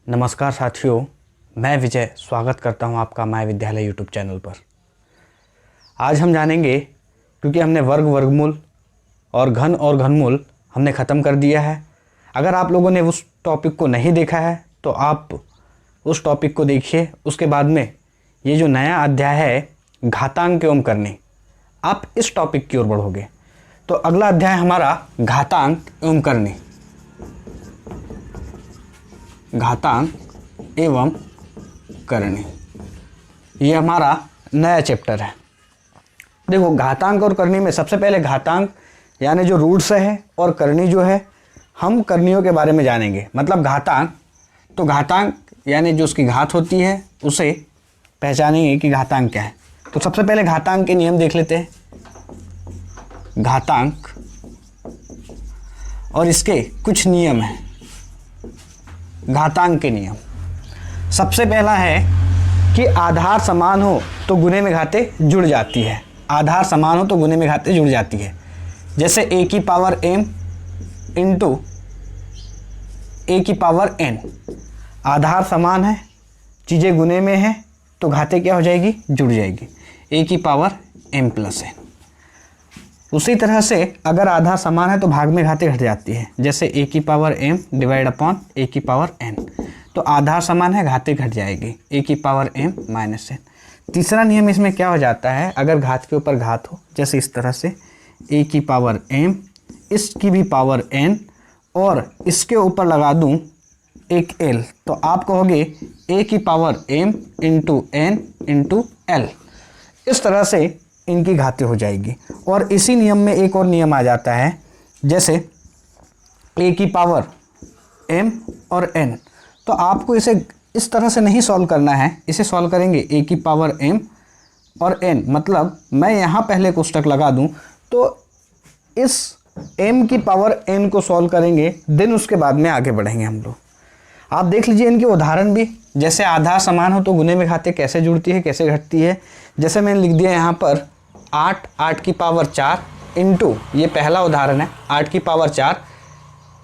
नमस्कार साथियों, मैं विजय स्वागत करता हूं आपका माय विद्यालय यूट्यूब चैनल पर। आज हम जानेंगे, क्योंकि हमने वर्ग वर्गमूल और घनमूल हमने ख़त्म कर दिया है। अगर आप लोगों ने उस टॉपिक को नहीं देखा है तो आप उस टॉपिक को देखिए। उसके बाद में ये जो नया अध्याय है घातांक एवं करनी, आप इस टॉपिक की ओर बढ़ोगे। तो अगला अध्याय हमारा घातांक एवं करनी, घातांक एवं करनी, ये हमारा नया चैप्टर है। देखो, घातांक और करनी में सबसे पहले घातांक यानी जो रूट्स है और करनी जो है, हम करनियों के बारे में जानेंगे। मतलब घातांक, तो घातांक यानी जो उसकी घात होती है उसे पहचानेंगे कि घातांक क्या है। तो सबसे पहले घातांक के नियम देख लेते हैं। घातांक और इसके कुछ नियम हैं। घातांक के नियम, सबसे पहला है कि आधार समान हो तो गुणे में घातें जुड़ जाती है। आधार समान हो तो गुणे में घातें जुड़ जाती है। जैसे a की पावर m इंटू a की पावर n, आधार समान है, चीज़ें गुणे में है तो घातें क्या हो जाएगी, जुड़ जाएगी, a की पावर m प्लस n। उसी तरह से अगर आधार समान है तो भाग में घातें घट जाती है। जैसे a की power m divide upon a की पावर n, तो आधार समान है, घातें घट जाएगी, a की पावर m माइनस n। तीसरा नियम इसमें क्या हो जाता है, अगर घात के ऊपर घात हो, जैसे इस तरह से a की पावर m, इसकी भी पावर n और इसके ऊपर लगा दूं एक l, तो आप कहोगे a की power m into n into l। इस तरह से इनकी घातें हो जाएगी। और इसी नियम में एक और नियम आ जाता है, जैसे a की पावर m और n, तो आपको इसे इस तरह से नहीं सॉल्व करना है, इसे सॉल्व करेंगे a की पावर m और n। मतलब मैं यहाँ पहले कोष्टक लगा दूँ तो इस m की पावर n को सॉल्व करेंगे, देन उसके बाद में आगे बढ़ेंगे हम लोग। आप देख लीजिए इनके उदाहरण भी, जैसे आधार समान हो तो गुणे में घातें कैसे जुड़ती है, कैसे घटती है। जैसे मैंने लिख दिया यहाँ पर 8 की पावर 4 इंटू, ये पहला उदाहरण है, 8 की पावर 4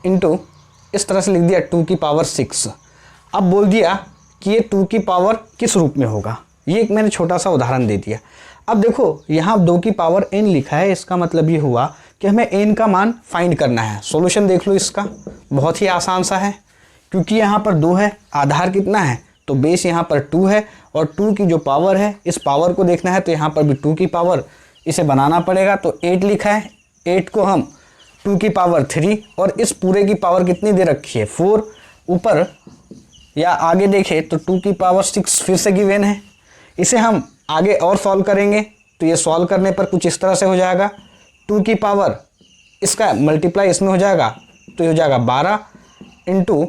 इंटू इस तरह से लिख दिया 2 की पावर 6। अब बोल दिया कि ये 2 की पावर किस रूप में होगा, ये एक मैंने छोटा सा उदाहरण दे दिया। अब देखो यहाँ 2 की पावर n लिखा है, इसका मतलब ये हुआ कि हमें n का मान फाइंड करना है। सॉल्यूशन देख लो इसका, बहुत ही आसान सा है, क्योंकि यहाँ पर 2 है, आधार कितना है तो बेस यहाँ पर 2 है, और 2 की जो पावर है, इस पावर को देखना है तो यहाँ पर भी 2 की पावर इसे बनाना पड़ेगा, तो 8 लिखा है। 8 को हम 2 की पावर 3 और इस पूरे की पावर कितनी दे रखी है 4, ऊपर या आगे देखें तो 2 की पावर 6 फिर से गिवन है। इसे हम आगे और सॉल्व करेंगे तो ये सॉल्व करने पर कुछ इस तरह से हो जाएगा, 2 की पावर इसका मल्टीप्लाई इसमें हो जाएगा तो ये हो जाएगा 12 इंटू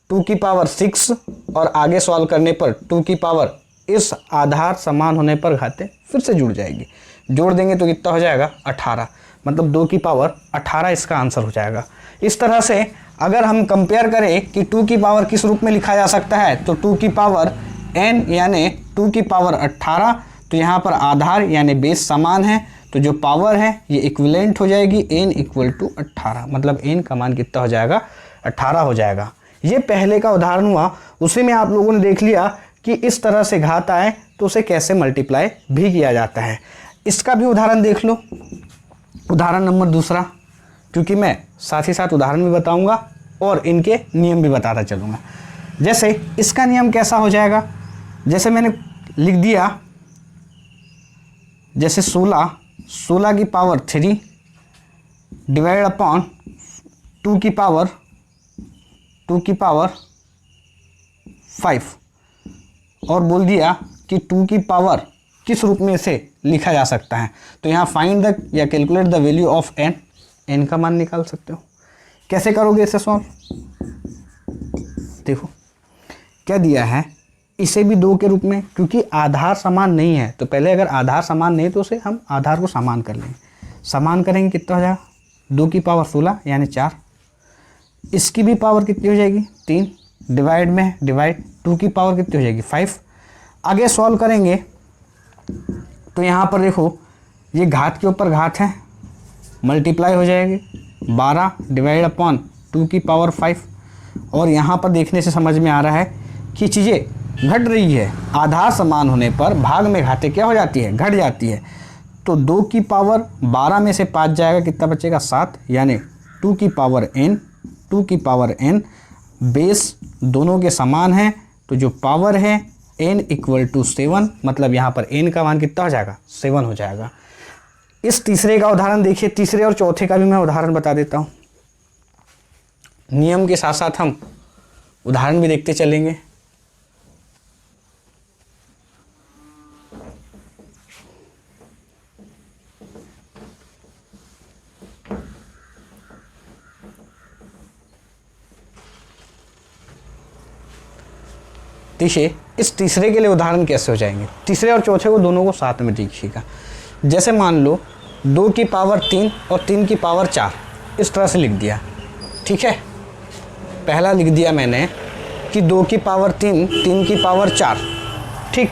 2 की पावर 6, और आगे सॉल्व करने पर 2 की पावर इस आधार समान होने पर घातें फिर से जुड़ जाएगी। जोड़ देंगे तो कितना हो जाएगा 18, मतलब 2 की पावर 18 इसका आंसर हो जाएगा। इस तरह से अगर हम कंपेयर करें कि 2 की पावर किस रूप में लिखा जा सकता है, तो 2 की पावर n यानी 2 की पावर 18, तो यहाँ पर आधार यानी बेस समान है, तो जो पावर है ये इक्विवेलेंट हो जाएगी, n इक्वल टू 18, मतलब n का मान कितना हो जाएगा 18 हो जाएगा। ये पहले का उदाहरण हुआ, उसी में आप लोगों ने देख लिया कि इस तरह से घात आए तो उसे कैसे मल्टीप्लाई भी किया जाता है। इसका भी उदाहरण देख लो, उदाहरण नंबर दूसरा, क्योंकि मैं साथ ही साथ उदाहरण भी बताऊंगा और इनके नियम भी बताता चलूँगा। जैसे इसका नियम कैसा हो जाएगा, जैसे मैंने लिख दिया, जैसे 16 की पावर 3 डिवाइड अपॉन 2 की पावर 5, और बोल दिया कि 2 की पावर किस रूप में इसे लिखा जा सकता है। तो यहाँ फाइंड द या calculate the value of n का मान निकाल सकते हो। कैसे करोगे इसे सॉल्व, देखो क्या दिया है, इसे भी 2 के रूप में, क्योंकि आधार समान नहीं है तो पहले अगर आधार समान नहीं तो उसे हम आधार को समान कर लेंगे। समान करेंगे कितना हो जाएगा, 2 की पावर 16 यानी 4, इसकी भी पावर कितनी हो जाएगी 3, डिवाइड में डिवाइड 2 की पावर कितनी हो जाएगी 5। आगे सॉल्व करेंगे तो यहाँ पर देखो ये घात के ऊपर घात है, मल्टीप्लाई हो जाएगी, 12 डिवाइड अपॉन 2 की पावर 5, और यहाँ पर देखने से समझ में आ रहा है कि चीज़ें घट रही है। आधार समान होने पर भाग में घातें क्या हो जाती है, घट जाती है। तो 2 की पावर 12 में से 5 जाएगा, कितना बचेगा 7, यानी 2 की पावर n बेस दोनों के समान है, तो जो पावर है n = 7, मतलब यहाँ पर n का मान कितना हो जाएगा, 7 हो जाएगा। इस तीसरे का उदाहरण देखिए, तीसरे और चौथे का भी मैं उदाहरण बता देता हूँ। नियम के साथ साथ हम उदाहरण भी देखते चलेंगे। देखिए इस तीसरे के लिए उदाहरण कैसे हो जाएंगे, तीसरे और चौथे को दोनों को साथ में देखिएगा। जैसे मान लो 2 की पावर 3 और 3 की पावर 4, इस तरह से लिख दिया, ठीक है। पहला लिख दिया मैंने कि 2 की पावर 3, 3 की पावर 4, ठीक,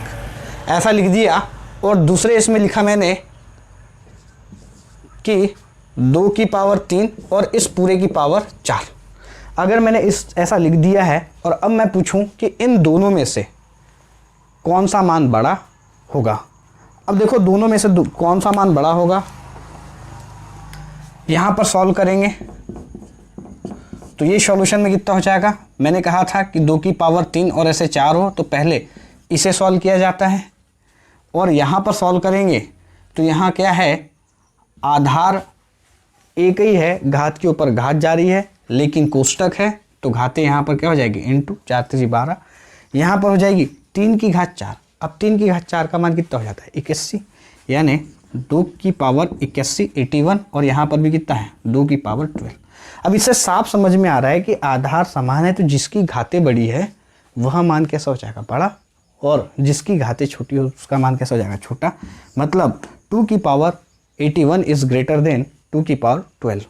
ऐसा लिख दिया। और दूसरे इसमें लिखा मैंने कि 2 की पावर 3 और इस पूरे की पावर 4। अगर मैंने ऐसा लिख दिया है और अब मैं पूछूं कि इन दोनों में से कौन सा मान बड़ा होगा। अब देखो दोनों में से कौन सा मान बड़ा होगा, यहाँ पर सॉल्व करेंगे तो ये सॉल्यूशन में कितना हो जाएगा। मैंने कहा था कि 2 की पावर 3 और ऐसे 4 हो तो पहले इसे सॉल्व किया जाता है, और यहाँ पर सॉल्व करेंगे तो यहाँ क्या है, आधार एक ही है, घात के ऊपर घात जारी है, लेकिन कोष्टक है तो घातें यहाँ पर क्या हो जाएगी, इंटू 4 3 12, यहाँ पर हो जाएगी 3 की घात 4। अब 3 की घात 4 का मान कितना हो जाता है, 81, यानी 2 की पावर 81 81, और यहाँ पर भी कितना है, 2 की पावर 12। अब इससे साफ समझ में आ रहा है कि आधार समान है तो जिसकी घातें बड़ी है वह मान कैसा हो जाएगा, बड़ा, और जिसकी घातें छोटी हो उसका मान कैसा हो जाएगा, छोटा। मतलब 2 की पावर 81 इज ग्रेटर देन 2 की पावर 12।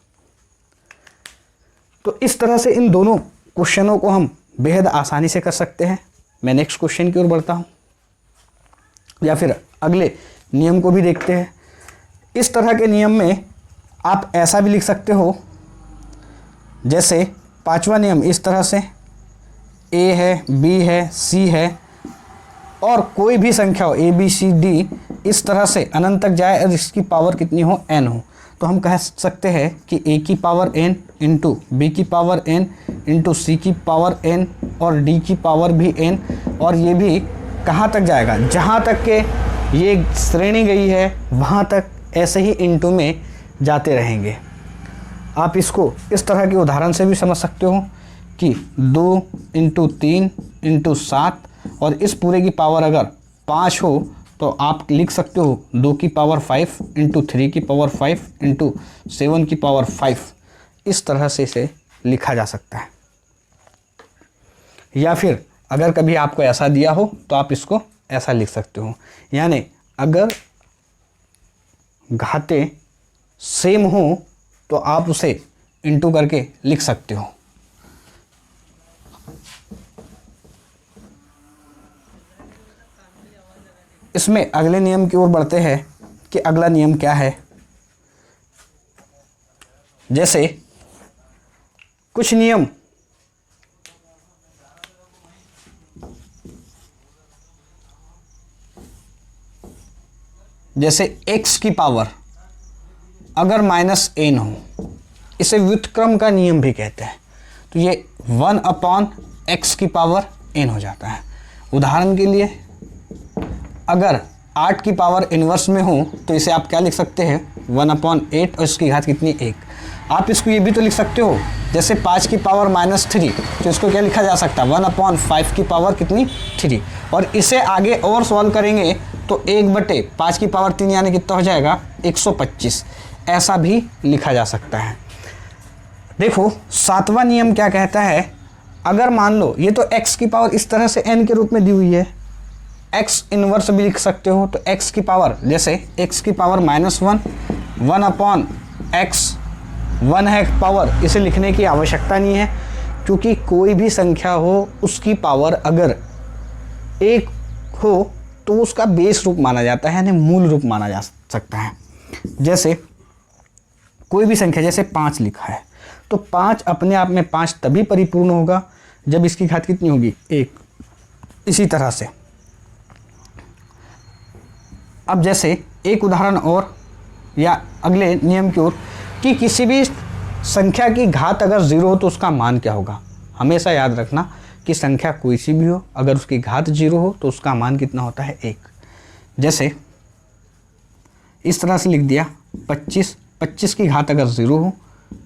तो इस तरह से इन दोनों क्वेश्चनों को हम बेहद आसानी से कर सकते हैं। मैं नेक्स्ट क्वेश्चन की ओर बढ़ता हूँ, या फिर अगले नियम को भी देखते हैं। इस तरह के नियम में आप ऐसा भी लिख सकते हो, जैसे पांचवा नियम इस तरह से, a है, b है, c है, और कोई भी संख्या हो a b c d इस तरह से अनंत तक जाए और इसकी पावर कितनी हो, n हो, तो हम कह सकते हैं कि a की पावर n इंटू बी की पावर n इंटू सी की पावर n और d की पावर भी n, और ये भी कहाँ तक जाएगा, जहाँ तक के ये श्रेणी गई है वहाँ तक ऐसे ही इंटू में जाते रहेंगे। आप इसको इस तरह के उदाहरण से भी समझ सकते हो कि 2 इंटू 3 इंटू 7, और इस पूरे की पावर अगर 5 हो तो आप लिख सकते हो 2 की पावर 5 इंटू 3 की पावर 5 इंटू 7 की पावर 5। इस तरह से इसे लिखा जा सकता है। या फिर अगर कभी आपको ऐसा दिया हो तो आप इसको ऐसा लिख सकते हो, यानी अगर घातें सेम हो तो आप उसे इंटू करके लिख सकते हो। इसमें अगले नियम की ओर बढ़ते हैं कि अगला नियम क्या है। जैसे कुछ नियम जैसे x की पावर अगर -n हो, इसे व्युत्क्रम का नियम भी कहते हैं, तो ये 1/x की पावर n हो जाता है। उदाहरण के लिए अगर 8 की पावर इन्वर्स में हो तो इसे आप क्या लिख सकते हैं, 1/8, और इसकी घात कितनी, 1। आप इसको ये भी तो लिख सकते हो, जैसे 5 की पावर -3, तो इसको क्या लिखा जा सकता है, 1/5 की पावर कितनी, 3। और इसे आगे और सॉल्व करेंगे तो 1/5 की पावर 3 यानी कितना हो जाएगा, 125। ऐसा भी लिखा जा सकता है। देखो 7वां नियम क्या कहता है, अगर मान लो ये तो x की पावर इस तरह से n के रूप में दी हुई है, x इनवर्स भी लिख सकते हो, तो x की पावर जैसे x की पावर -1, 1/x 1 है पावर, इसे लिखने की आवश्यकता नहीं है, क्योंकि कोई भी संख्या हो उसकी पावर अगर 1 हो तो उसका बेस रूप माना जाता है, यानी मूल रूप माना जा सकता है। जैसे कोई भी संख्या जैसे 5 लिखा है तो 5 अपने आप में 5 तभी परिपूर्ण होगा जब इसकी घात कितनी होगी, 1। इसी तरह से अब जैसे एक उदाहरण और या अगले नियम की ओर कि किसी भी संख्या की घात अगर 0 हो तो उसका मान क्या होगा। हमेशा याद रखना कि संख्या कोई सी भी हो, अगर उसकी घात 0 हो तो उसका मान कितना होता है, 1। जैसे इस तरह से लिख दिया 25 की घात अगर 0 हो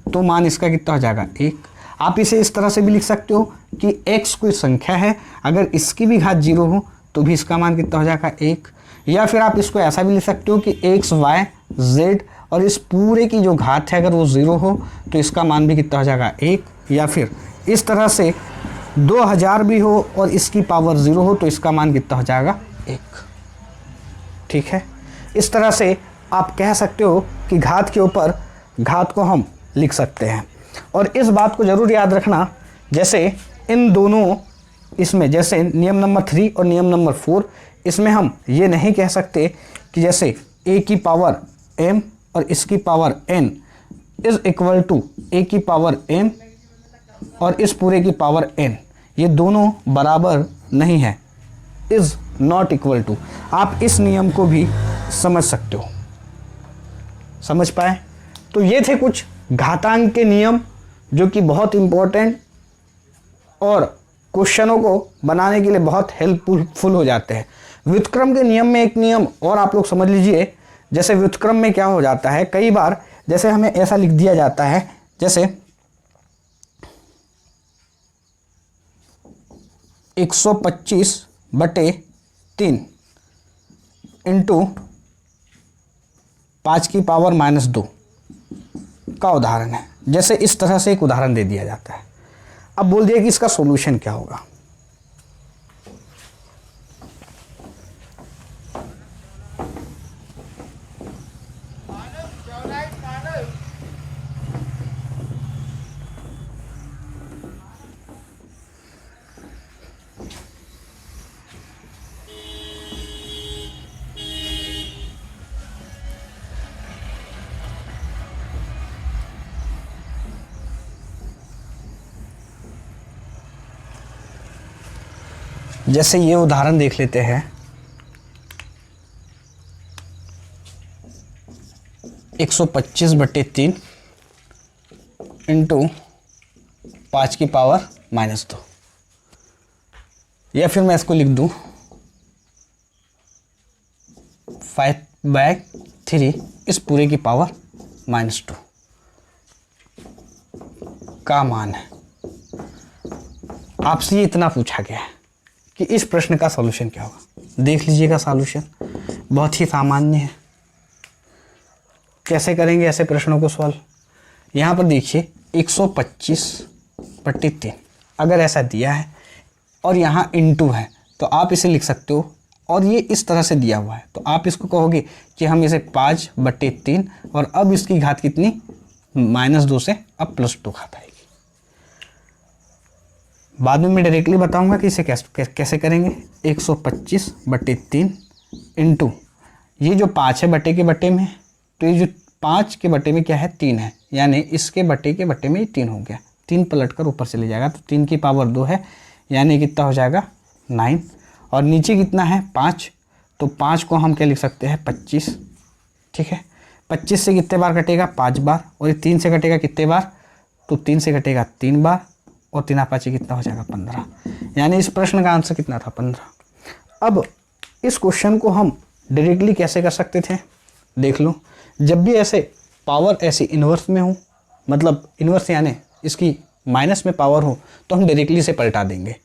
तो मान इसका कितना हो जाएगा, 1। आप इसे इस तरह से भी लिख सकते हो कि x कोई संख्या है, अगर इसकी भी घात 0 हो तो भी इसका मान कितना हो जाएगा, 1। या फिर आप इसको ऐसा भी लिख सकते हो कि x, y, z और इस पूरे की जो घात है अगर वो 0 हो तो इसका मान भी कितना हो जाएगा, 1। या फिर इस तरह से 2000 भी हो और इसकी पावर 0 हो तो इसका मान कितना हो जाएगा, 1। ठीक है, इस तरह से आप कह सकते हो कि घात के ऊपर घात को हम लिख सकते हैं। और इस बात को ज़रूर याद रखना, जैसे इन दोनों इसमें जैसे नियम नंबर 3 और नियम नंबर 4, इसमें हम ये नहीं कह सकते कि जैसे a की पावर m और इसकी power n is equal to a की पावर m और इस पूरे की पावर n, ये दोनों बराबर नहीं है, इज़ नॉट इक्वल टू। आप इस नियम को भी समझ सकते हो। समझ पाए? तो ये थे कुछ घातांक के नियम जो कि बहुत इम्पोर्टेंट और क्वेश्चनों को बनाने के लिए बहुत हेल्पफुल हो जाते हैं। व्युत्क्रम के नियम में एक नियम और आप लोग समझ लीजिए। जैसे व्युत्क्रम में क्या हो जाता है, कई बार जैसे हमें ऐसा लिख दिया जाता है, जैसे 125/3 इंटू 5 की पावर -2 का उदाहरण है। जैसे इस तरह से एक उदाहरण दे दिया जाता है। अब बोल दिया कि इसका सॉल्यूशन क्या होगा। जैसे ये उदाहरण देख लेते हैं, 125/3 इंटू 5 की पावर -2, या फिर मैं इसको लिख दूं 5/3 इस पूरे की पावर -2 का मान है। आपसे ये इतना पूछा गया है कि इस प्रश्न का सॉल्यूशन क्या होगा। देख लीजिएगा, सॉल्यूशन बहुत ही सामान्य है। कैसे करेंगे ऐसे प्रश्नों को सॉल्व। यहाँ पर देखिए 125/3 अगर ऐसा दिया है और यहाँ इंटू है तो आप इसे लिख सकते हो, और ये इस तरह से दिया हुआ है तो आप इसको कहोगे कि हम इसे 5/3 और अब इसकी घात कितनी, -2 से अब +2 घात आएगी। बाद में मैं डायरेक्टली बताऊंगा कि इसे कैसे करेंगे। 125/3 इंटू ये जो 5 है बटे के बटे में, तो ये जो 5 के बटे में क्या है, 3 है, यानी इसके बटे के बटे में ये 3 हो गया। 3 पलट कर ऊपर चले जाएगा तो 3 की पावर 2 है, यानी कितना हो जाएगा 9। और नीचे कितना है 5, तो 5 को हम क्या लिख सकते हैं 25। ठीक है, 25 से कितने बार कटेगा 5 बार, और ये 3 से कटेगा कितने बार, तो 3 से कटेगा 3 बार, और 3 5 कितना हो जाएगा 15। यानी इस प्रश्न का आंसर कितना था 15। अब इस क्वेश्चन को हम डायरेक्टली कैसे कर सकते थे, देख लो। जब भी ऐसे पावर ऐसे इन्वर्स में हो, मतलब इन्वर्स यानी इसकी माइनस में पावर हो, तो हम डायरेक्टली से पलटा देंगे।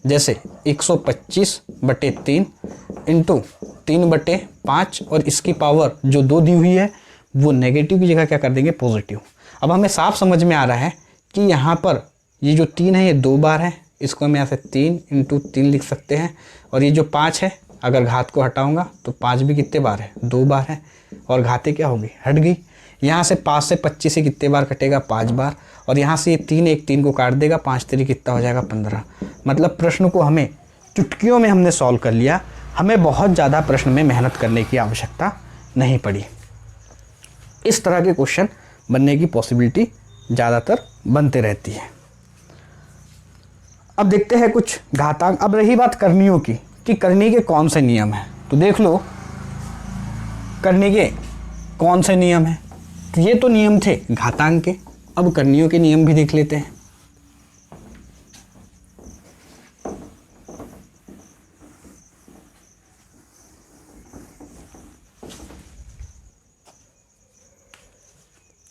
जैसे 125/3 इंटू 3/5 और इसकी पावर जो 2 दी हुई है वो नेगेटिव की जगह क्या कर देंगे, पॉजिटिव। अब हमें साफ समझ में आ रहा है कि यहाँ पर ये जो 3 है ये 2 बार है, इसको हम यहाँ से 3 × 3 लिख सकते हैं। और ये जो 5 है, अगर घात को हटाऊंगा तो 5 भी कितने बार है, 2 बार है, और घातें क्या होगी, हट गई। यहाँ से 5 से 25 से कितने बार कटेगा, 5 बार, और यहाँ से ये 3 एक 3 को काट देगा, 5 3 कितना हो जाएगा 15। मतलब प्रश्न को हमें चुटकियों में हमने सॉल्व कर लिया। हमें बहुत ज़्यादा प्रश्न में मेहनत करने की आवश्यकता नहीं पड़ी। इस तरह के क्वेश्चन बनने की पॉसिबिलिटी ज़्यादातर बनते रहती है। अब देखते हैं कुछ घातांक। अब रही बात करणियों की कि करनी के कौन से नियम हैं, तो देख लो करनी के कौन से नियम हैं। तो ये तो नियम थे घातांक के, अब करणियों के नियम भी देख लेते हैं।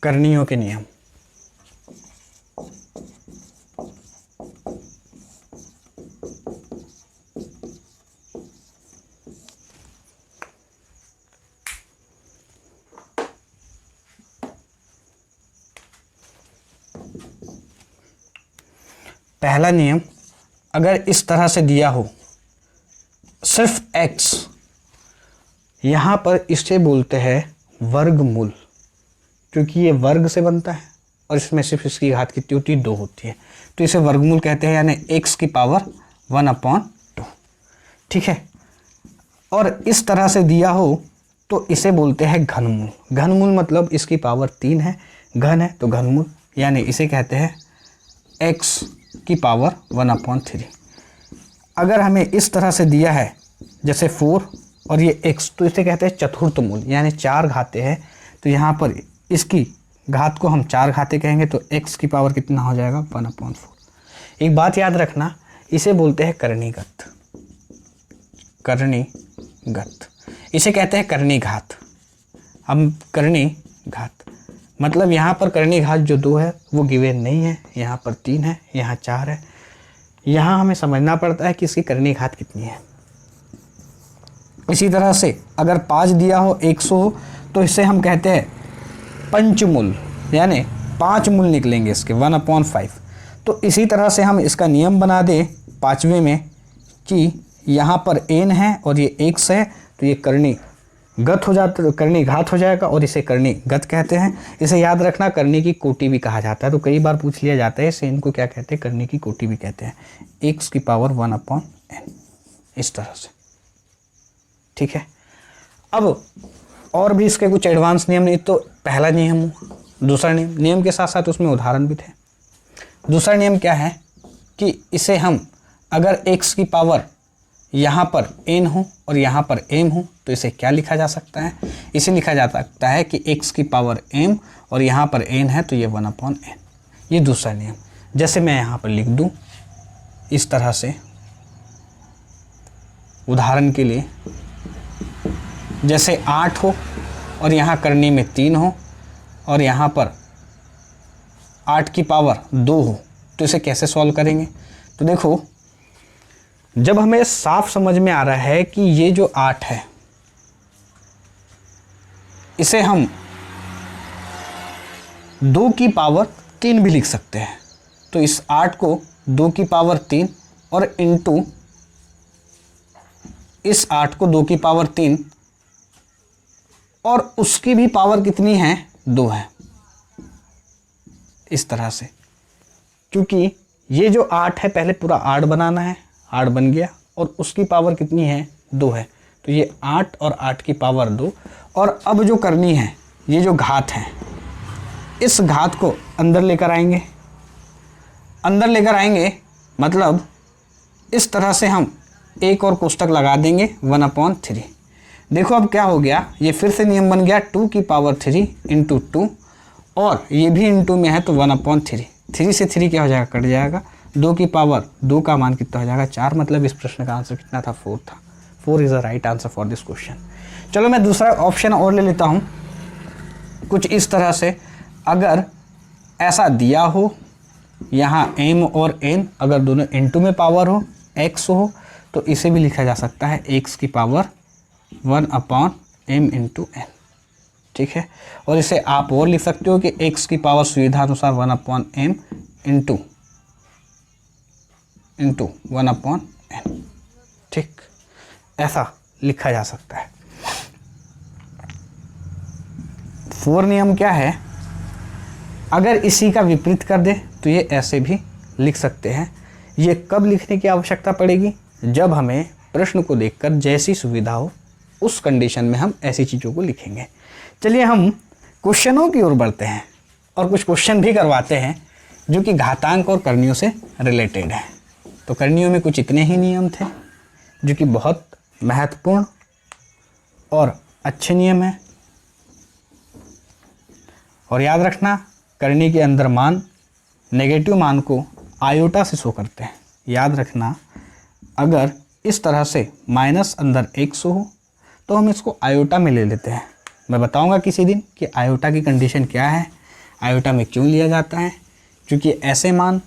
करणियों के नियम। पहला नियम, अगर इस तरह से दिया हो सिर्फ x, यहां पर इसे बोलते हैं वर्गमूल, क्योंकि ये वर्ग से बनता है और इसमें सिर्फ इसकी घात कितनी होती है, 2 होती है, तो इसे वर्गमूल कहते हैं, यानी x की पावर 1/2। ठीक है। और इस तरह से दिया हो तो इसे बोलते हैं घनमूल। घनमूल मतलब इसकी पावर 3 है, घन है तो घनमूल, यानी इसे कहते हैं x की पावर 1/3। अगर हमें इस तरह से दिया है जैसे 4 और ये x, तो इसे कहते हैं चतुर्थ मूल, यानी 4 घाते हैं, तो यहाँ पर इसकी घात को हम 4 घाते कहेंगे, तो x की पावर कितना हो जाएगा 1/4। एक बात याद रखना, इसे बोलते हैं करणीगत। करणीगत इसे कहते हैं करणी घात। हम करणी घात मतलब यहाँ पर करणी घात जो 2 है वो गिवन नहीं है, यहाँ पर 3 है, यहाँ 4 है। यहाँ हमें समझना पड़ता है कि इसकी करणी घात कितनी है। इसी तरह से अगर 5 दिया हो 100 हो तो इसे हम कहते हैं पंचमूल, यानी 5 मूल निकलेंगे इसके 1/5। तो इसी तरह से हम इसका नियम बना दें 5वें में कि यहाँ पर n है और ये x है, तो ये करणी गत हो जाता, करणी घात हो जाएगा और इसे करणी गत कहते हैं। इसे याद रखना, करणी की कोटि भी कहा जाता है, तो कई बार पूछ लिया जाता है इसे, इनको क्या कहते हैं, करणी की कोटि भी कहते हैं, x की पावर 1/n, इस तरह से। ठीक है। अब और भी इसके कुछ एडवांस नियम, नहीं तो पहला नियम, दूसरा नियम के साथ साथ उसमें उदाहरण भी थे। दूसरा नियम क्या है कि इसे हम अगर x की पावर यहाँ पर n हो और यहाँ पर m हो तो इसे क्या लिखा जा सकता है, इसे लिखा जा सकता है कि x की पावर m और यहाँ पर n है तो ये 1/n। ये दूसरा नियम। जैसे मैं यहाँ पर लिख दूँ इस तरह से, उदाहरण के लिए जैसे 8 हो और यहाँ करनी में 3 हो और यहाँ पर 8 की पावर 2 हो, तो इसे कैसे सॉल्व करेंगे। तो देखो, जब हमें साफ समझ में आ रहा है कि ये जो 8 है इसे हम 2 की पावर 3 भी लिख सकते हैं, तो इस 8 को 2 की पावर 3 और इनटू इस 8 को 2 की पावर 3 और उसकी भी पावर कितनी है, 2 है, इस तरह से। क्योंकि ये जो 8 है पहले पूरा 8 बनाना है, 8 बन गया और उसकी पावर कितनी है, 2 है, तो ये 8 और 8 की पावर 2। और अब जो करनी है, ये जो घात है, इस घात को अंदर लेकर आएंगे, अंदर लेकर आएंगे मतलब इस तरह से हम एक और कोष्टक लगा देंगे 1/3। देखो अब क्या हो गया, ये फिर से नियम बन गया 2 की पावर 3 इंटू 2 और ये भी इंटू में है तो 1/3। 3 से 3 क्या हो जाएगा, कट जाएगा। 2 की पावर 2 का मान कितना हो जाएगा, 4। मतलब इस प्रश्न का आंसर कितना था, 4 था। 4 is the right answer for this question. चलो मैं दूसरा ऑप्शन और ले लेता हूँ कुछ इस तरह से। अगर ऐसा दिया हो यहाँ m और n, अगर दोनों इंटू में पावर हो, x हो, तो इसे भी लिखा जा सकता है x की पावर 1/m इंटू n। ठीक है। और इसे आप और लिख सकते हो कि x की पावर सुविधा अनुसार 1/m इंटू 1/n। ठीक, ऐसा लिखा जा सकता है। 4 नियम क्या है, अगर इसी का विपरीत कर दे तो ये ऐसे भी लिख सकते हैं। ये कब लिखने की आवश्यकता पड़ेगी, जब हमें प्रश्न को देखकर जैसी सुविधा हो उस कंडीशन में हम ऐसी चीज़ों को लिखेंगे। चलिए हम क्वेश्चनों की ओर बढ़ते हैं और कुछ क्वेश्चन भी करवाते हैं जो कि घातांक और करणियों से रिलेटेड है। तो करणियों में कुछ इतने ही नियम थे जो कि बहुत महत्वपूर्ण और अच्छे नियम हैं। और याद रखना, करनी के अंदर मान नेगेटिव मान को आयोटा से शो करते हैं। याद रखना, अगर इस तरह से माइनस अंदर 100 हो तो हम इसको आयोटा में ले लेते हैं। मैं बताऊंगा किसी दिन कि आयोटा की कंडीशन क्या है, आयोटा में क्यों लिया जाता है, क्योंकि ऐसे मान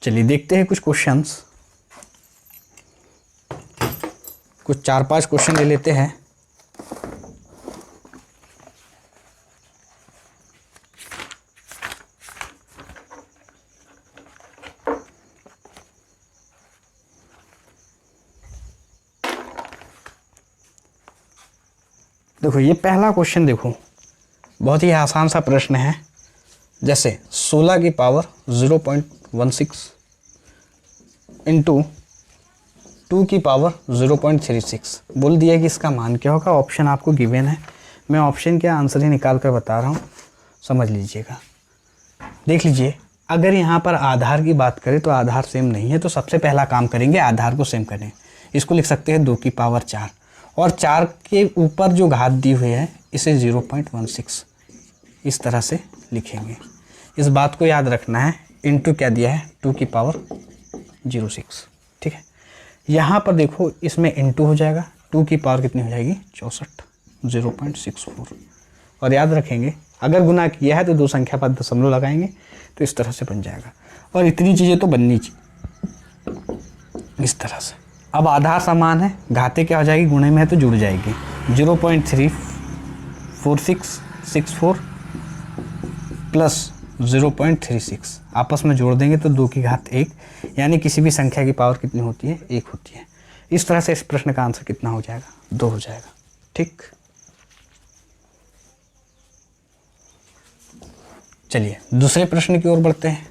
चलिए देखते हैं कुछ क्वेश्चंस, कुछ 4-5 क्वेश्चन ले लेते हैं। देखो ये पहला क्वेश्चन, देखो बहुत ही आसान सा प्रश्न है। जैसे 16 की पावर 0.16 इंटू 2 की पावर 0.36 बोल दिया कि इसका मान क्या होगा। ऑप्शन आपको गिवन है, मैं ऑप्शन के आंसर ही निकाल कर बता रहा हूँ, समझ लीजिएगा। देख लीजिए, अगर यहाँ पर आधार की बात करें तो आधार सेम नहीं है, तो सबसे पहला काम करेंगे आधार को सेम करें। इसको लिख सकते हैं 2 की पावर 4 और 4 के ऊपर जो घात दी हुई है इसे 0.16 इस तरह से लिखेंगे। इस बात को याद रखना है, इंटू क्या दिया है 2 की पावर 06, ठीक है। यहाँ पर देखो इसमें इंटू हो जाएगा, 2 की पावर कितनी हो जाएगी 64, 0.64। और याद रखेंगे अगर गुना किया है तो दो संख्या पर दशमलव लगाएंगे तो इस तरह से बन जाएगा। और इतनी चीज़ें तो बननी चाहिए इस तरह से। अब आधार समान है, घाते क्या हो जाएगी, गुणे में है तो जुड़ जाएगी। 0.34664 प्लस 0.36 आपस में जोड़ देंगे तो 2 की घात 1, यानी किसी भी संख्या की पावर कितनी होती है 1 होती है। इस तरह से इस प्रश्न का आंसर कितना हो जाएगा 2 हो जाएगा, ठीक। चलिए दूसरे प्रश्न की ओर बढ़ते हैं।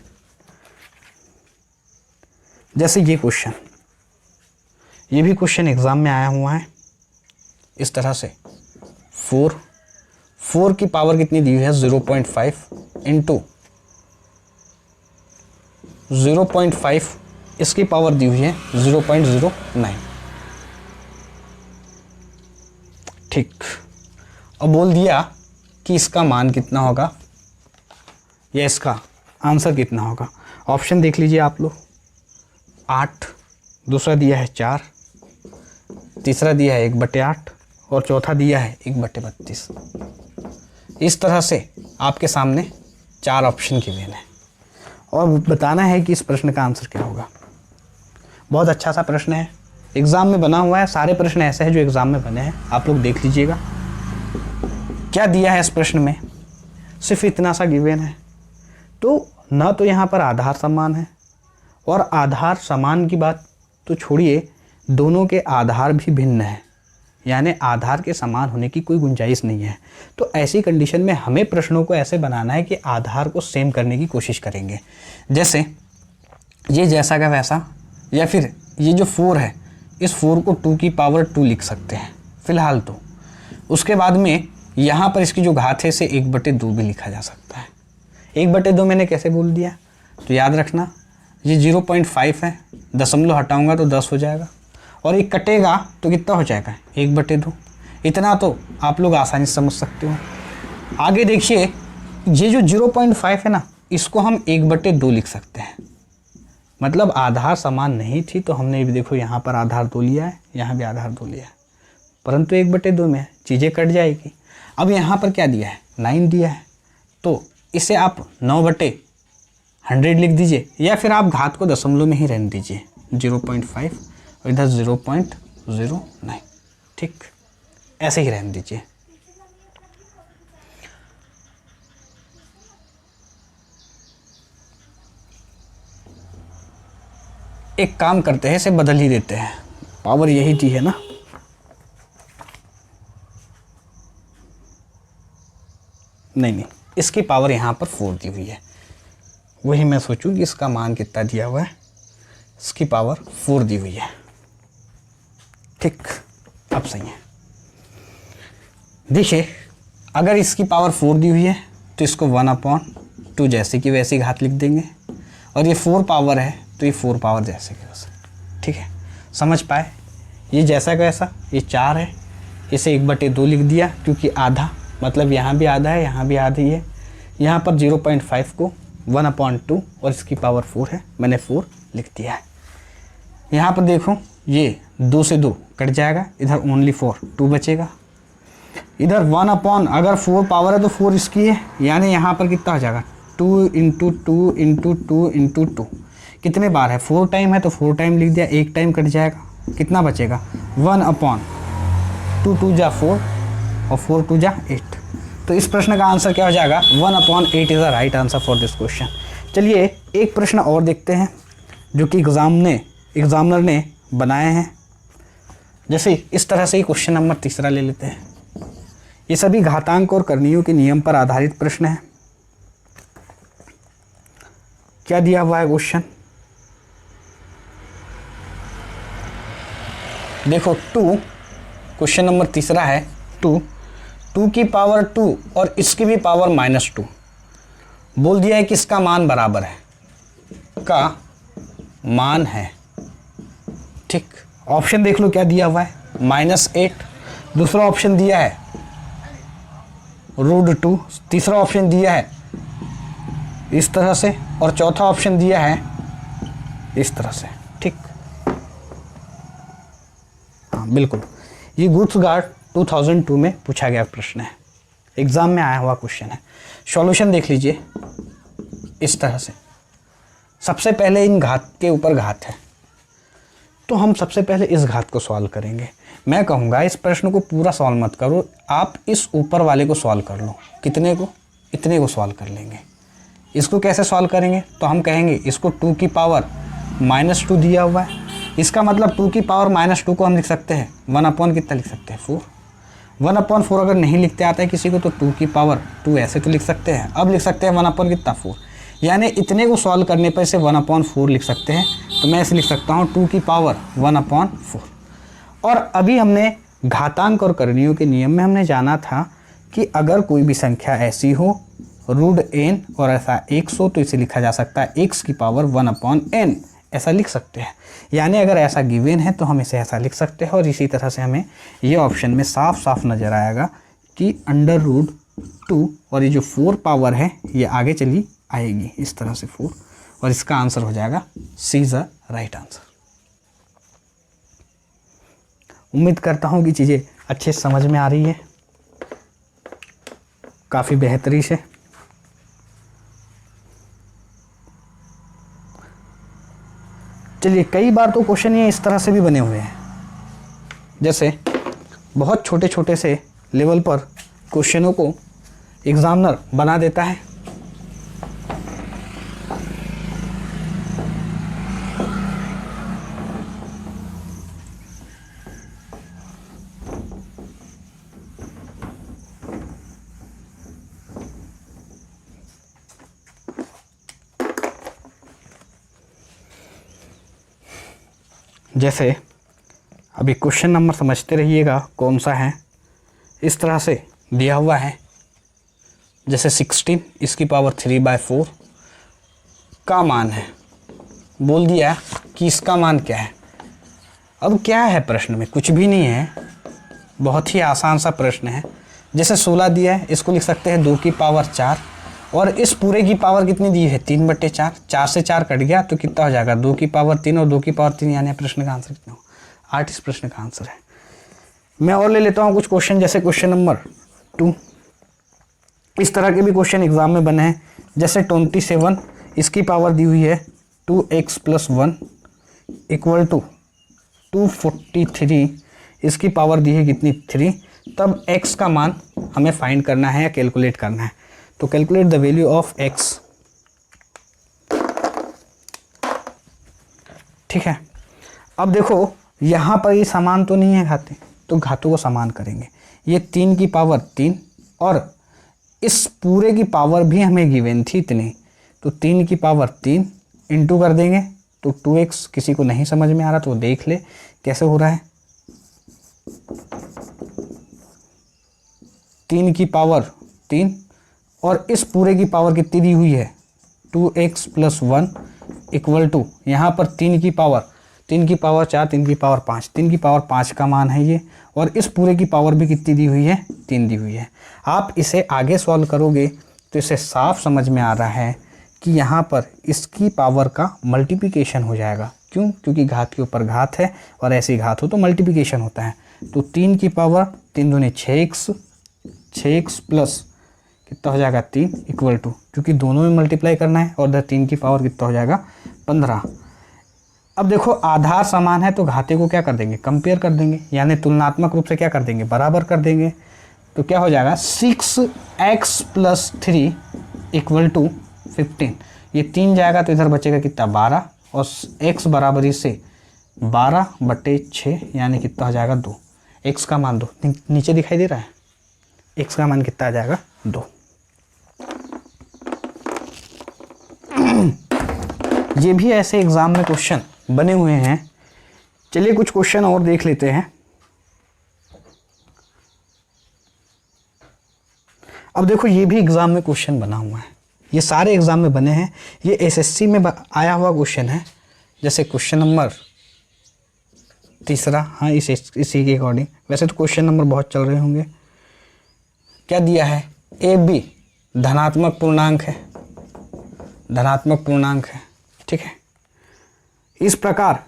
जैसे ये क्वेश्चन, ये भी क्वेश्चन एग्जाम में आया हुआ है इस तरह से। 4 की पावर कितनी दी हुई है 0.5 इंटू 0.5 इसकी पावर दी हुई है 0.09, ठीक। अब बोल दिया कि इसका मान कितना होगा या इसका आंसर कितना होगा। ऑप्शन देख लीजिए आप लोग, 8, दूसरा दिया है 4, तीसरा दिया है 1/8 और चौथा दिया है 1/32। इस तरह से आपके सामने 4 ऑप्शन गिवन है और बताना है कि इस प्रश्न का आंसर क्या होगा। बहुत अच्छा सा प्रश्न है, एग्ज़ाम में बना हुआ है। सारे प्रश्न ऐसे हैं जो एग्ज़ाम में बने हैं, आप लोग देख लीजिएगा। क्या दिया है इस प्रश्न में, सिर्फ इतना सा गिवन है। तो ना तो यहाँ पर आधार समान है, और आधार समान की बात तो छोड़िए, दोनों के आधार भी भिन्न है, यानी आधार के समान होने की कोई गुंजाइश नहीं है। तो ऐसी कंडीशन में हमें प्रश्नों को ऐसे बनाना है कि आधार को सेम करने की कोशिश करेंगे। जैसे ये जैसा का वैसा, या फिर ये जो 4 है इस 4 को 2 की पावर 2 लिख सकते हैं फ़िलहाल तो। उसके बाद में यहाँ पर इसकी जो घात है इसे 1/2 भी लिखा जा सकता है। 1/2 मैंने कैसे बोल दिया, तो याद रखना ये 0.5 है, दशमलव हटाऊंगा तो 10 हो जाएगा, और ये कटेगा तो कितना हो जाएगा 1/2। इतना तो आप लोग आसानी से समझ सकते हो। आगे देखिए, ये जो 0.5 है ना, इसको हम 1/2 लिख सकते हैं। मतलब आधार समान नहीं थी तो हमने भी देखो यहाँ पर आधार 2 लिया है, यहाँ भी आधार 2 लिया है, परंतु 1/2 में है, चीज़ें कट जाएगी। अब यहाँ पर क्या दिया है 9 दिया है, तो इसे आप 9/100 लिख दीजिए, या फिर आप घात को दशमलव में ही रहने दीजिए 0.5 और इधर 0.09, ठीक, ऐसे ही रहने दीजिए। एक काम करते हैं, इसे बदल ही देते हैं, पावर यही दी है ना। नहीं, इसकी पावर यहाँ पर 4 दी हुई है, वही मैं सोचूं कि इसका मान कितना दिया हुआ है, इसकी पावर 4 दी हुई है। ठीक, अब सही है। देखिए अगर इसकी पावर 4 दी हुई है तो इसको 1/2 जैसे कि वैसी घात लिख देंगे, और ये 4 पावर है तो ये 4 पावर जैसे कि वैसे। ठीक है, समझ पाए? ये जैसा कैसा, ये 4 है, इसे 1/2 लिख दिया क्योंकि आधा, मतलब यहाँ भी आधा है, यहाँ भी आधी है। यहाँ पर 0.5 को 1/2 और इसकी पावर 4 है, मैंने 4 लिख दिया है। यहाँ पर देखो ये 2 से 2 कट जाएगा, इधर ओनली 4, 2 बचेगा। इधर 1/, अगर 4 पावर है तो 4 इसकी है, यानी यहाँ पर कितना हो जाएगा 2 × 2 × 2 × 2। कितने बार है, 4 टाइम है तो 4 टाइम लिख दिया, 1 टाइम कट जाएगा, कितना बचेगा 1/2, 2 जा 4 और 4 2 जा 8। तो इस प्रश्न का आंसर क्या हो जाएगा 1/8 is the right answer for this question. चलिए एक प्रश्न और देखते हैं जो कि एग्जामिनर ने बनाए हैं। जैसे इस तरह से ही क्वेश्चन नंबर 3 ले लेते हैं। ये सभी घातांक और करणीयों के नियम पर आधारित प्रश्न है। क्या दिया हुआ है क्वेश्चन, देखो 2, क्वेश्चन नंबर 3 है 2 की पावर 2 और इसकी भी पावर -2। बोल दिया है कि इसका मान बराबर है, का मान है। ठीक, ऑप्शन देख लो क्या दिया हुआ है, -8, दूसरा ऑप्शन दिया है √2, तीसरा ऑप्शन दिया है इस तरह से, और चौथा ऑप्शन दिया है इस तरह से। ठीक, हाँ बिल्कुल, ये गुड्स गार्ड 2002 में पूछा गया प्रश्न है, एग्जाम में आया हुआ क्वेश्चन है। सॉल्यूशन देख लीजिए इस तरह से। सबसे पहले इन घात के ऊपर घात है, तो हम सबसे पहले इस घात को सॉल्व करेंगे। मैं कहूँगा इस प्रश्न को पूरा सॉल्व मत करो, आप इस ऊपर वाले को सॉल्व कर लो। कितने को, इतने को सॉल्व कर लेंगे। इसको कैसे सॉल्व करेंगे, तो हम कहेंगे इसको 2 की पावर -2 दिया हुआ है, इसका मतलब 2 की पावर -2 को हम लिख सकते हैं 1/, कितना लिख सकते हैं 4। 1/4 अगर नहीं लिखते आता है किसी को तो 2 की पावर 2 ऐसे तो लिख सकते हैं। अब लिख सकते हैं 1/ कितना 4, यानी इतने को सॉल्व करने पर इसे 1/4 लिख सकते हैं। तो मैं इसे लिख सकता हूँ 2 की पावर 1/4। और अभी हमने घातांक और करणीयों के नियम में हमने जाना था कि अगर कोई भी संख्या ऐसी हो √n और ऐसा x हो तो इसे लिखा जा सकता है x की पावर 1/n, ऐसा लिख सकते हैं। यानी अगर ऐसा गिवन है तो हम इसे ऐसा लिख सकते हैं। और इसी तरह से हमें ये ऑप्शन में साफ साफ नज़र आएगा कि √2 और ये जो 4 पावर है ये आगे चली आएगी इस तरह से 4, और इसका आंसर हो जाएगा C is the right answer. उम्मीद करता हूँ कि चीज़ें अच्छे समझ में आ रही है, काफ़ी बेहतरी से। चलिए कई बार तो क्वेश्चन ये इस तरह से भी बने हुए हैं, जैसे बहुत छोटे छोटे से लेवल पर क्वेश्चनों को एग्जामिनर बना देता है। जैसे अभी क्वेश्चन नंबर समझते रहिएगा कौन सा है। इस तरह से दिया हुआ है, जैसे 16 इसकी पावर 3/4 का मान है। बोल दिया कि इसका मान क्या है। अब क्या है प्रश्न में, कुछ भी नहीं है, बहुत ही आसान सा प्रश्न है। जैसे 16 दिया है, इसको लिख सकते हैं 2 की पावर 4, और इस पूरे की पावर कितनी दी है 3/4। 4 से 4 कट गया तो कितना हो जाएगा 2 की पावर 3 और 2 की पावर 3, यानी प्रश्न का आंसर कितना हो 8 इस प्रश्न का आंसर है। मैं और ले लेता हूँ कुछ क्वेश्चन, जैसे क्वेश्चन नंबर 2। इस तरह के भी क्वेश्चन एग्जाम में बने हैं। जैसे 27 इसकी पावर दी हुई है 2x + 1 = 243, इसकी पावर दी है कितनी 3। तब x का मान हमें फाइंड करना है या कैलकुलेट करना है। तो calculate the value of x। ठीक है, अब देखो यहाँ पर ये समान तो नहीं है घाते, तो घातों को समान करेंगे। ये 3 की पावर 3 और इस पूरे की पावर भी हमें गिवन थी इतनी, तो 3 की पावर 3 इंटू कर देंगे तो 2x। किसी को नहीं समझ में आ रहा तो देख ले कैसे हो रहा है। 3 की पावर 3 और इस पूरे की पावर कितनी दी हुई है 2x + 1 इक्वल टू यहाँ पर 3 की पावर 4, 3 की पावर 5, 3 की पावर 5 का मान है ये, और इस पूरे की पावर भी कितनी दी हुई है 3 दी हुई है। आप इसे आगे सॉल्व करोगे तो इसे साफ समझ में आ रहा है कि यहाँ पर इसकी पावर का मल्टीप्लिकेशन हो जाएगा। क्यों? क्योंकि घात के ऊपर घात है और ऐसी घात हो तो मल्टीप्लिकेशन होता है। तो 3 की पावर 3 दूनी 6x प्लस कितना हो जाएगा 3 इक्वल टू, क्योंकि दोनों में मल्टीप्लाई करना है और इधर 3 की पावर कितना हो जाएगा 15। अब देखो आधार समान है तो घाते को क्या कर देंगे कंपेयर कर देंगे, यानी तुलनात्मक रूप से क्या कर देंगे बराबर कर देंगे। तो क्या हो जाएगा 6x + 3 इक्वल टू 15। ये 3 जाएगा तो इधर बचेगा कितना 12 और x बराबरी से 12/6 यानी कितना हो जाएगा 2। x का मान 2 नीचे दिखाई दे रहा है, x का मान कितना आ जाएगा 2। ये भी ऐसे एग्जाम में क्वेश्चन बने हुए हैं। चलिए कुछ क्वेश्चन और देख लेते हैं। अब देखो ये भी एग्जाम में क्वेश्चन बना हुआ है, ये सारे एग्जाम में बने हैं। ये एसएससी में आया हुआ क्वेश्चन है, जैसे क्वेश्चन नंबर 3, हाँ इसी के अकॉर्डिंग। वैसे तो क्वेश्चन नंबर बहुत चल रहे होंगे। क्या दिया है AB धनात्मक पूर्णांक है, ठीक है। इस प्रकार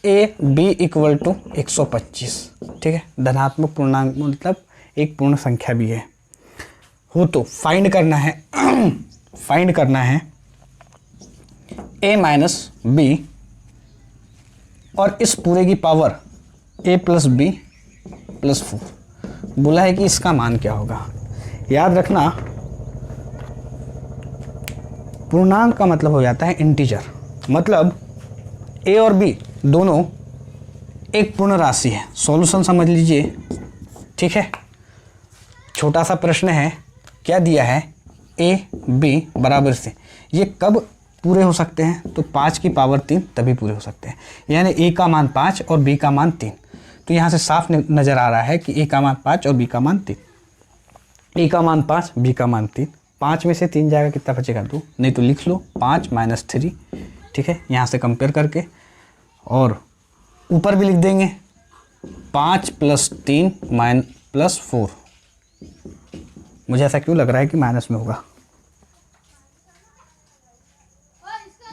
AB इक्वल टू 125, ठीक है। धनात्मक पूर्णांक मतलब एक पूर्ण संख्या भी है हो तो फाइंड करना है A - B और इस पूरे की पावर A + B + 4। बोला है कि इसका मान क्या होगा। याद रखना पूर्णांक का मतलब हो जाता है इंटीजर, मतलब A और B दोनों एक पूर्ण राशि है। सॉल्यूशन समझ लीजिए, ठीक है। छोटा सा प्रश्न है, क्या दिया है A B बराबर से, ये कब पूरे हो सकते हैं तो 5 की पावर 3 तभी पूरे हो सकते हैं, यानी A का मान 5 और B का मान 3। तो यहाँ से साफ नज़र आ रहा है कि A का मान 5 और B का मान 3। A का मान 5, B का मान 3। 5 में से 3 जाएगा कितना बचेगा 2, नहीं तो लिख लो 5 - 3, ठीक है। यहाँ से कंपेयर करके और ऊपर भी लिख देंगे 5 + 3 + 4। मुझे ऐसा क्यों लग रहा है कि माइनस में होगा,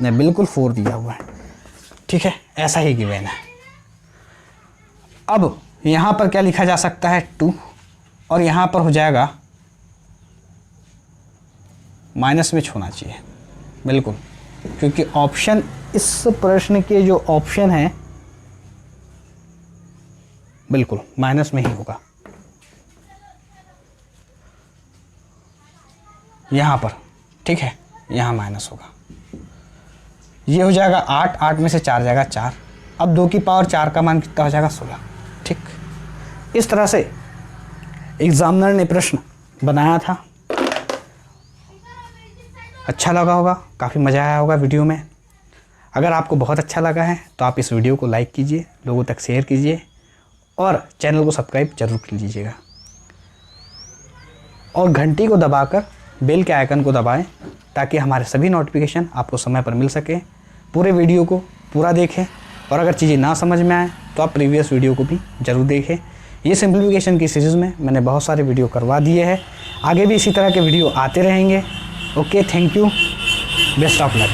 नहीं बिल्कुल 4 दिया हुआ है, ठीक है। ऐसा ही गिवन है। अब यहाँ पर क्या लिखा जा सकता है 2 और यहाँ पर हो जाएगा माइनस में होना चाहिए बिल्कुल, क्योंकि ऑप्शन इस प्रश्न के जो ऑप्शन है बिल्कुल माइनस में ही होगा। यहाँ पर, ठीक है, यहाँ माइनस होगा। ये हो जाएगा 8, 8 में से 4 जाएगा 4। अब 2 की पावर 4 का मान कितना हो जाएगा 16, ठीक। इस तरह से एग्जामिनर ने प्रश्न बनाया था। अच्छा लगा होगा, काफ़ी मज़ा आया होगा वीडियो में। अगर आपको बहुत अच्छा लगा है तो आप इस वीडियो को लाइक कीजिए, लोगों तक शेयर कीजिए और चैनल को सब्सक्राइब जरूर कर लीजिएगा और घंटी को दबाकर बेल के आइकन को दबाएं ताकि हमारे सभी नोटिफिकेशन आपको समय पर मिल सके। पूरे वीडियो को पूरा देखें और अगर चीज़ें ना समझ में आए तो आप प्रीवियस वीडियो को भी ज़रूर देखें। ये सिंप्लीफिकेशन की सीरीज़ में मैंने बहुत सारे वीडियो करवा दिए हैं, आगे भी इसी तरह के वीडियो आते रहेंगे। Okay, thank you, best of luck.